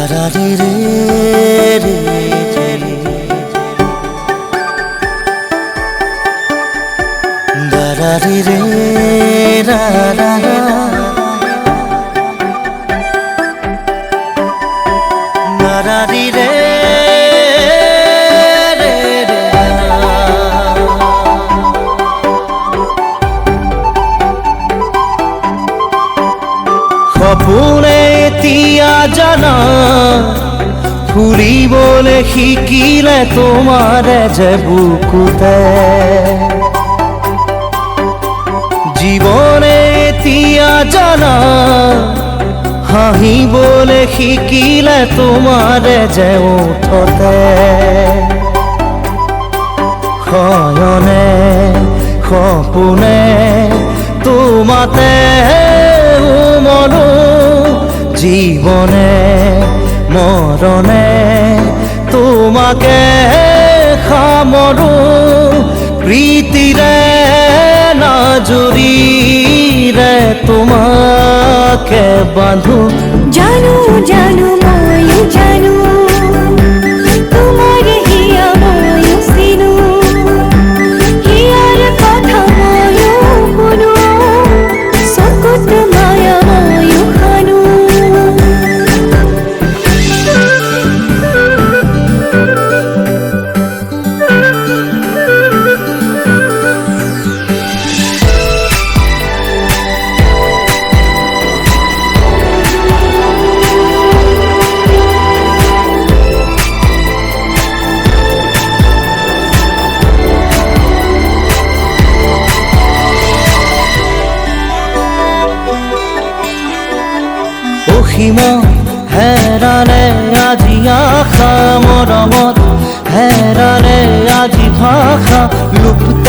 দারারে রে রে রে দারারে রে রা রা রা দারারে রে রে রে সপোনে এতিয়া জানা ফুৰিবলৈ শিকিলে তোমাৰে যে বুকুতে জীৱনে এতিয়া জানা হাঁহিবলৈ শিকিলে তোমাৰে যে ওঠতে শয়নে সপোনে তোমাতে মনো জীবনে মরণে তোমাকে সামৰো প্ৰীতিৰে নাজুৰিৰে তোমাকে বান্ধো জানো জানো ময়ো জানো তোমার হিয়া ময়ো চিনো হিয়ার কথা ময়ো শুনো চকুত মায়া ময়ো খানো অসীমত হেৰালে আজি আশা মৰমত হেৰালে আজি ভাষা লুপ্ত